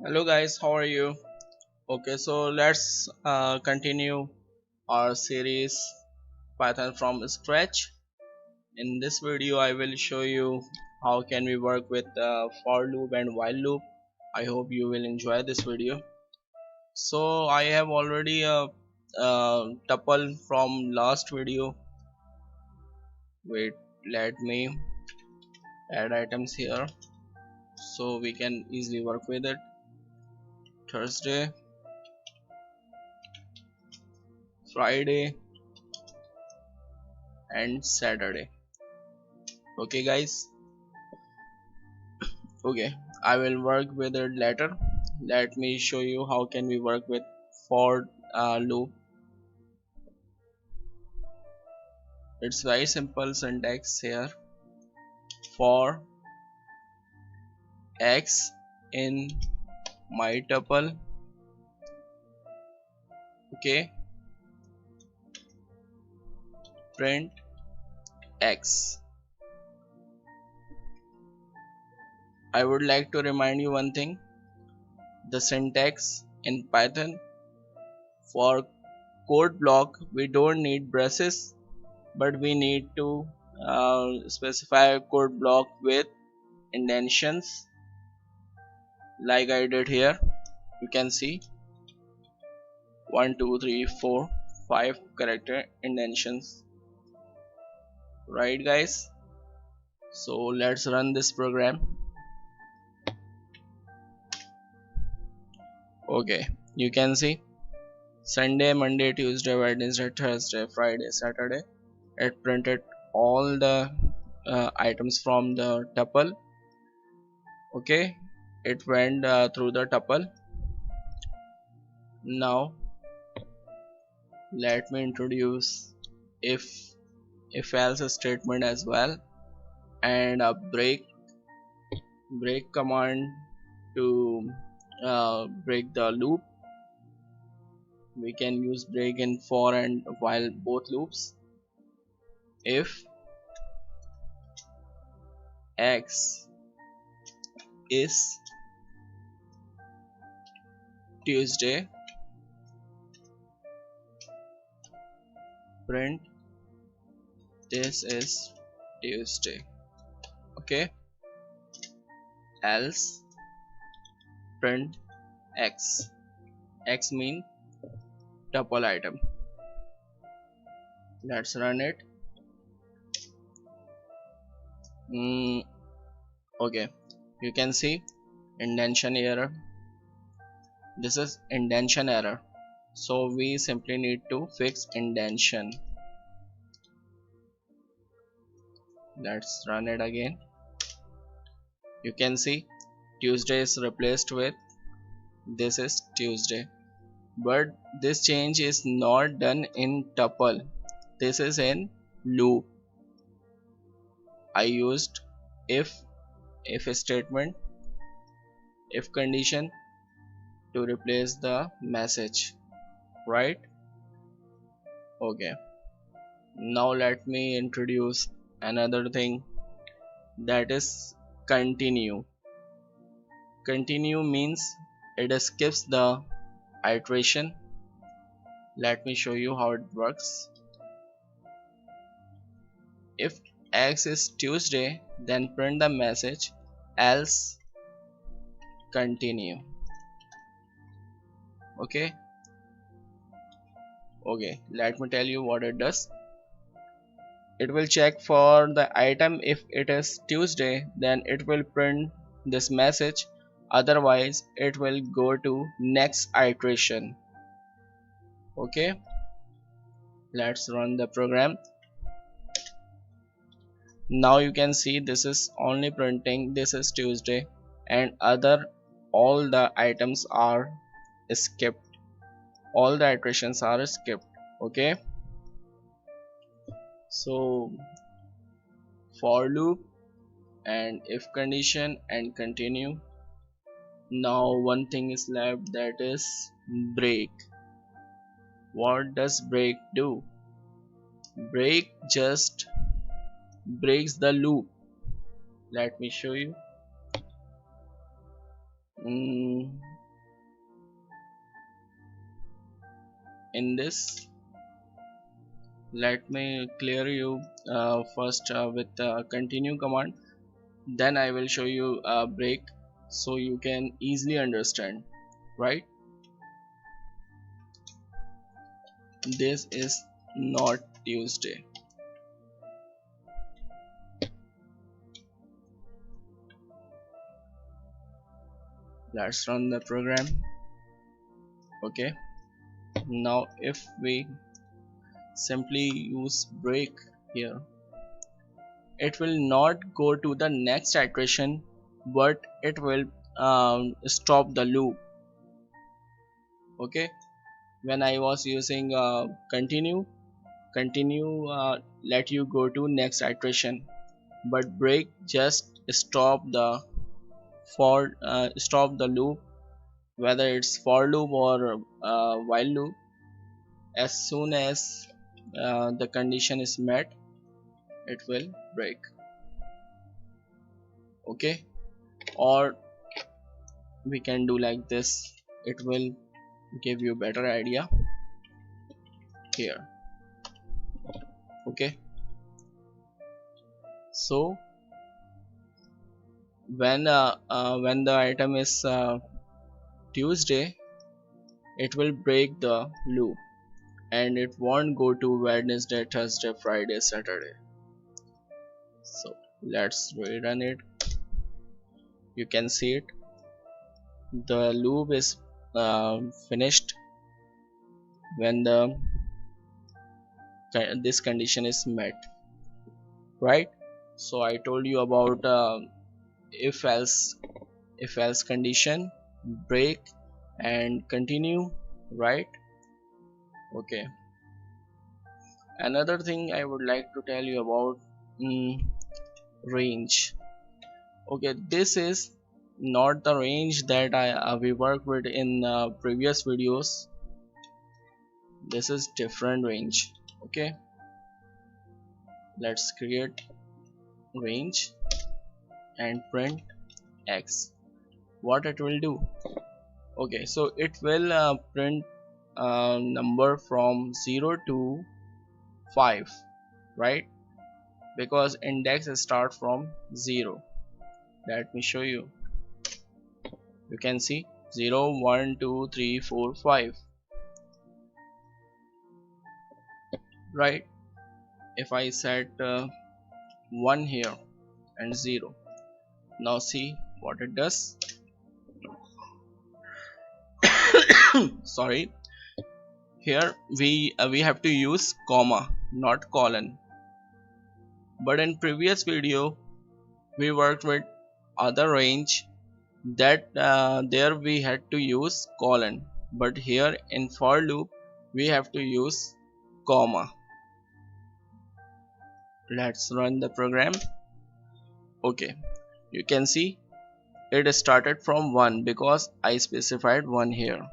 Hello guys, how are you? Okay, so let's continue our series Python from scratch. In this video, I will show you how can we work with for loop and while loop. I hope you will enjoy this video. So I have already tuple from last video. Wait, let me add items here so we can easily work with it. Thursday, Friday, and Saturday. Okay guys, okay, I will work with it later. Let me show you how can we work with for loop. It's very simple syntax here. For x in my tuple, okay, print x. I would like to remind you one thing. The syntax in Python for code block, we don't need braces, but we need to specify a code block with indentions like I did here. You can see 1 2 3 4 5 character indentions, right guys? So let's run this program. Okay, you can see Sunday, Monday, Tuesday, Wednesday, Thursday, Friday, Saturday. It printed all the items from the tuple. Okay, it went through the tuple. Now let me introduce if else statement as well, and a break command to break the loop. We can use break in for and while both loops. If x is Tuesday, print this is Tuesday. Okay, else print x. X mean tuple item. Let's run it. Okay, you can see indentation error. This is indentation error, so we simply need to fix indentation. Let's run it again. You can see Tuesday is replaced with this is Tuesday, but this change is not done in tuple. This is in loop. I used if statement, if condition to replace the message, right? Okay, now let me introduce another thing, that is continue. Continue means it skips the iteration. Let me show you how it works. If x is Tuesday, then print the message else continue. Okay, let me tell you what it does. It will check for the item. If it is Tuesday, then it will print this message, otherwise it will go to next iteration. Okay, let's run the program. Now you can see this is only printing this is Tuesday, and all the items are skipped, all the iterations are skipped. Okay, so for loop and if condition and continue. Now one thing is left, that is break. What does break do? Break just breaks the loop. Let me show you. in this, let me clear you first with continue command, then I will show you a break so you can easily understand, right? This is not Tuesday. Let's run the program. Okay, now if we simply use break here, it will not go to the next iteration, but it will stop the loop. Okay, when I was using continue let you go to next iteration, but break just stop the loop, whether it's for loop or while loop. As soon as the condition is met, it will break. Okay, or we can do like this, it will give you better idea here. Okay, so when the item is Tuesday, it will break the loop and it won't go to Wednesday, Thursday, Friday, Saturday. So let's rerun it. You can see it, the loop is finished when this condition is met, right? So I told you about if else condition, break, and continue, right? Okay, another thing I would like to tell you about, mm, range. Okay, this is not the range that we worked with in previous videos. This is different range. Okay, let's create range and print x. What it will do? Okay, so it will print number from 0 to 5, right? Because index start from 0. Let me show you. You can see 0 1 2 3 4 5, right? If I set 1 here and 0, now see what it does. Sorry, here we have to use comma, not colon, but in previous video we worked with other range that there we had to use colon, but here in for loop we have to use comma. Let's run the program. Okay, you can see it started from 1 because I specified 1 here.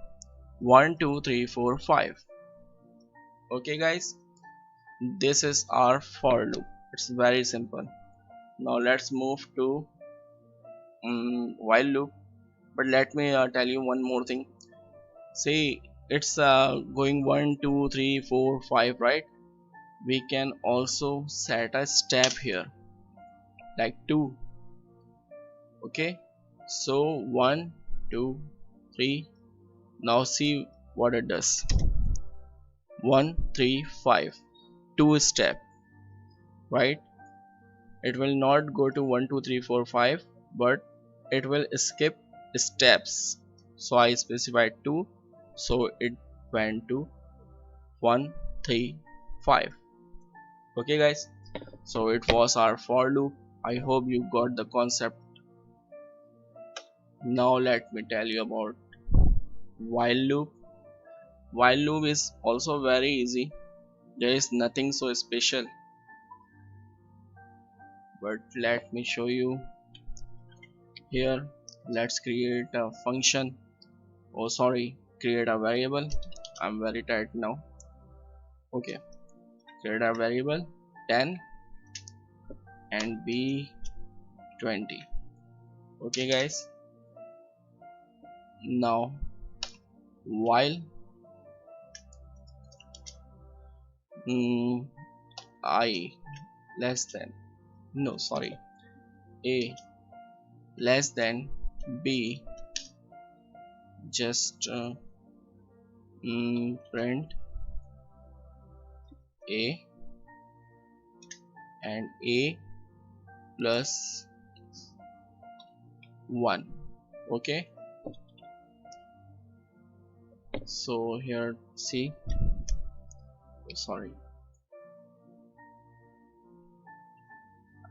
1 2 3 4 5. Okay guys, this is our for loop. It's very simple. Now let's move to while loop, but let me tell you one more thing. See, it's going 1 2 3 4 5, right? We can also set a step here like 2. Okay, so 1 2 3. Now see what it does. 1 3 5, 2 step, right? It will not go to 1 2 3 4 5, but it will skip steps. So I specified 2, so it went to 1 3 5. Okay guys, so it was our for loop. I hope you got the concept. Now let me tell you about while loop. While loop is also very easy. There is nothing so special, but let me show you here. Let's create a function. Oh sorry, create a variable. I'm very tired now. Okay, create a variable 10 and b 20. Okay guys, now while mm, I less than, no sorry, A less than B, just print A and A plus 1. Okay, so here see, sorry,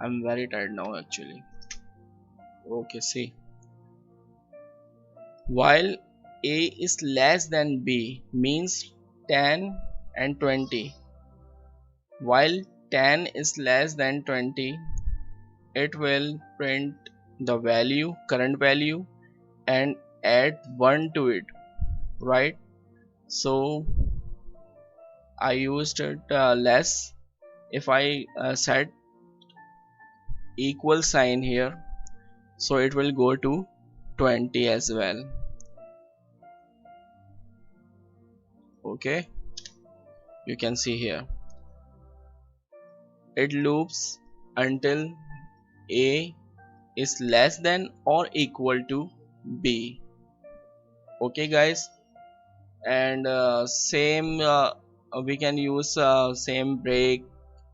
I'm very tired now actually. Okay, see, while A is less than B means 10 and 20. While 10 is less than 20, it will print the value, current value, and add 1 to it, right? So I used it less. If I set equal sign here, so it will go to 20 as well. Okay, you can see here it loops until A is less than or equal to B. Okay guys, and same we can use same break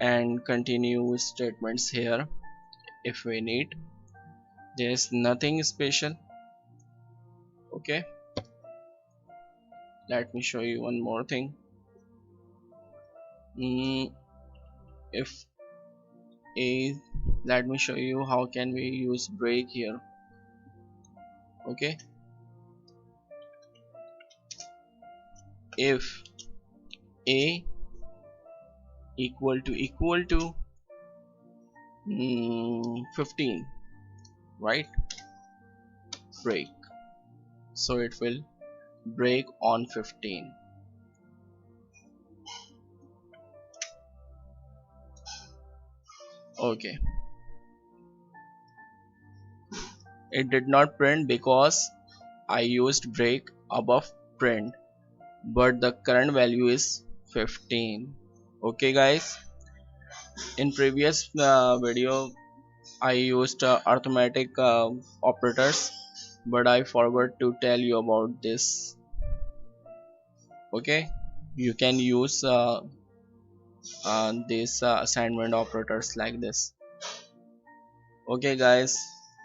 and continue statements here if we need. There's nothing special. Okay, let me show you one more thing. If A, let me show you how can we use break here. Okay, if A equal to 15, right, break, so it will break on 15. Okay, it did not print because I used break above print, but the current value is 15. Okay guys, in previous video I used arithmetic operators, but I forgot to tell you about this. Okay, you can use these assignment operators like this. Okay guys,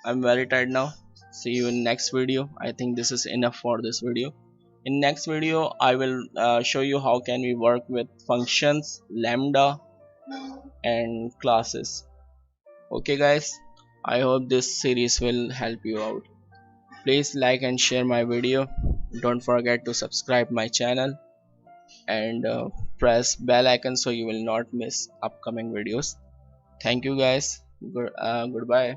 I'm very tired now. See you in next video. I think this is enough for this video. In next video I will show you how can we work with functions, lambda and classes. Okay guys, I hope this series will help you out. Please like and share my video. Don't forget to subscribe my channel and press bell icon so you will not miss upcoming videos. Thank you guys. Goodbye.